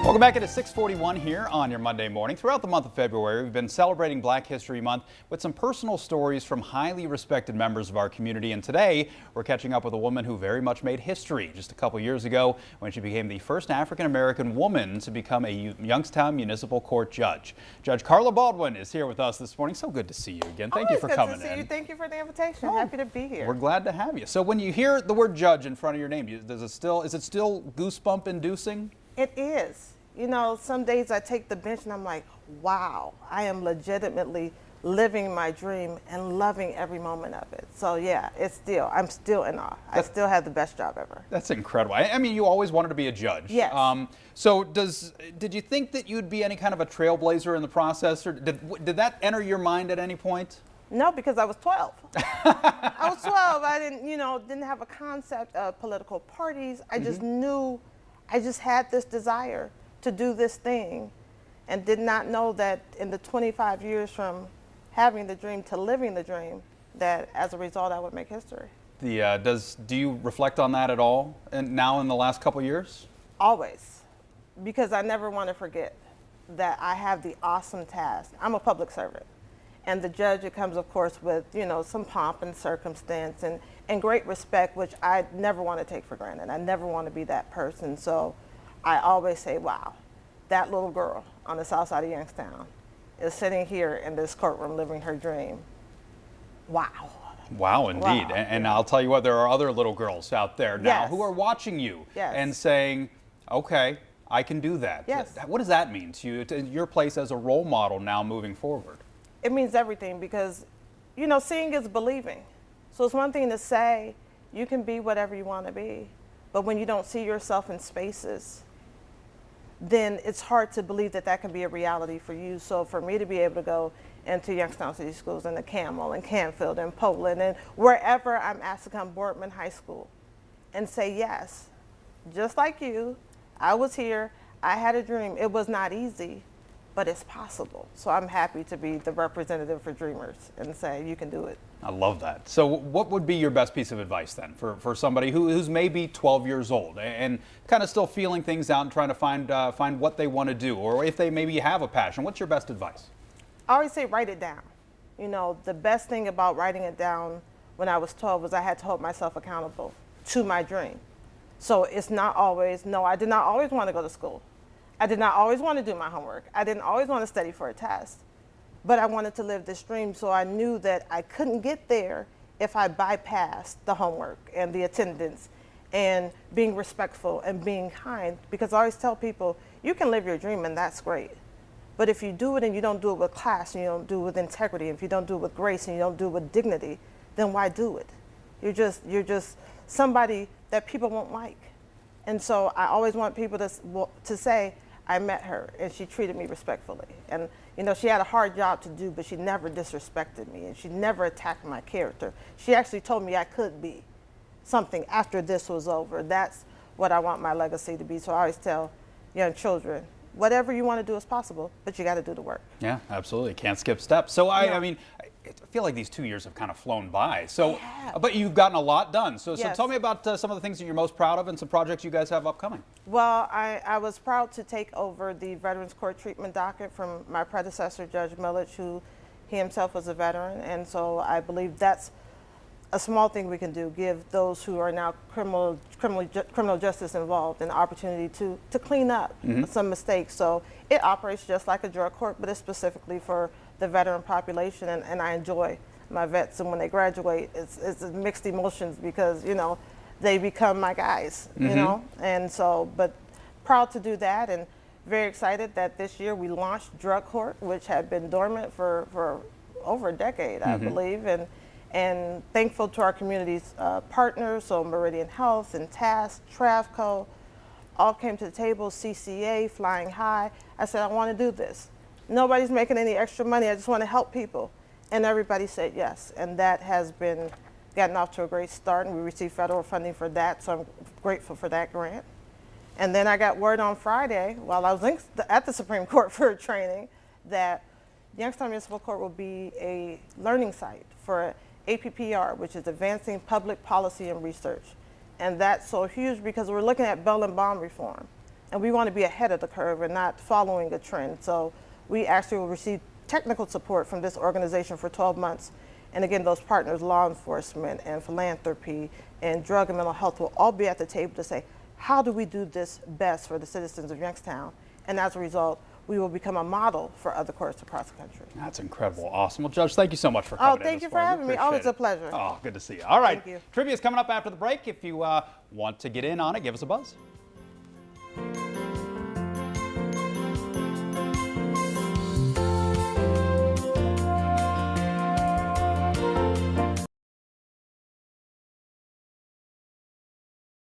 Welcome back at 6:41 here on your Monday morning. Throughout the month of February, we've been celebrating Black History Month with some personal stories from highly respected members of our community. And today, we're catching up with a woman who very much made history just a couple years ago when she became the first African-American woman to become a Youngstown Municipal Court judge. Judge Carla Baldwin is here with us this morning. So good to see you again. Thank you for coming in. Good to see you. Thank you for the invitation. Happy to be here. We're glad to have you. So when you hear the word judge in front of your name, is it still goosebump inducing? It is. You know, some days I take the bench and I'm like, wow, I am legitimately living my dream and loving every moment of it. So yeah, I'm still in awe. I still have the best job ever. That's incredible. I mean, you always wanted to be a judge. Yes. So did you think that you'd be any kind of a trailblazer in the process, or did that enter your mind at any point? No, because I was 12. I was 12. I didn't have a concept of political parties. I just knew, I just had this desire to do this thing, and did not know that in the 25 years from having the dream to living the dream, that as a result I would make history. Do you reflect on that at all, and now in the last couple years? Always, because I never want to forget that I have the awesome task. I'm a public servant, and the judge, it comes of course with some pomp and circumstance and great respect, which I never want to take for granted. I never want to be that person. So I always say, wow, that little girl on the south side of Youngstown is sitting here in this courtroom living her dream. Wow. Wow, indeed. Wow. And I'll tell you what, there are other little girls out there now who are watching you and saying, okay, I can do that. Yes. What does that mean to you, to your place as a role model now moving forward? It means everything, because, seeing is believing. So it's one thing to say you can be whatever you want to be, but when you don't see yourself in spaces, then it's hard to believe that that can be a reality for you. So for me to be able to go into Youngstown City Schools and the Camel and Canfield and Poland and wherever I'm asked to come, Boardman High School, and say yes, just like you, I was here, I had a dream. It was not easy, but it's possible. So I'm happy to be the representative for dreamers and say you can do it. I love that. So what would be your best piece of advice then for somebody who's maybe 12 years old and kind of still feeling things out and trying to find what they want to do, or if they maybe have a passion? What's your best advice? I always say write it down. The best thing about writing it down when I was 12 was I had to hold myself accountable to my dream. So it's not always, no, I did not always want to go to school. I did not always want to do my homework. I didn't always want to study for a test. But I wanted to live this dream, so I knew that I couldn't get there if I bypassed the homework and the attendance and being respectful and being kind. Because I always tell people, you can live your dream and that's great. But if you do it and you don't do it with class and you don't do it with integrity, if you don't do it with grace and you don't do it with dignity, then why do it? You're just somebody that people won't like. And so I always want people to say, I met her and she treated me respectfully. And she had a hard job to do, but she never disrespected me and she never attacked my character. She actually told me I could be something after this was over. That's what I want my legacy to be. So I always tell young children, whatever you want to do is possible, but you got to do the work. Yeah, absolutely. Can't skip steps. So I mean, I feel like these 2 years have kind of flown by. So, but you've gotten a lot done. So tell me about some of the things that you're most proud of and some projects you guys have upcoming. Well, I was proud to take over the Veterans Court treatment docket from my predecessor, Judge Milledge, who he himself was a veteran. And so I believe that's a small thing we can do, give those who are now criminal justice involved an opportunity to clean up some mistakes. So it operates just like a drug court, but it's specifically for the veteran population, and I enjoy my vets, and when they graduate, it's mixed emotions because they become my guys, and so, but proud to do that, and very excited that this year we launched Drug Court, which had been dormant for over a decade, I believe, and thankful to our community's partners, so Meridian Health and TASC, Travco, all came to the table, CCA, Flying High. I said, I want to do this. Nobody's making any extra money. I just want to help people. And everybody said yes. And that has been gotten off to a great start. And we received federal funding for that. So I'm grateful for that grant. And then I got word on Friday while I was at the Supreme Court for training that Youngstown Municipal Court will be a learning site for APPR, which is Advancing Public Policy and Research. And that's so huge because we're looking at bail and bond reform. and we want to be ahead of the curve and not following a trend. So we actually will receive technical support from this organization for 12 months. And again, those partners, law enforcement and philanthropy and drug and mental health, will all be at the table to say, how do we do this best for the citizens of Youngstown? And as a result, we will become a model for other courts across the country. That's incredible. Awesome. Well, Judge, thank you so much for coming in. Oh, thank you for having me. Always a pleasure. Oh, good to see you. All right. Thank you. Trivia is coming up after the break. If you want to get in on it, give us a buzz.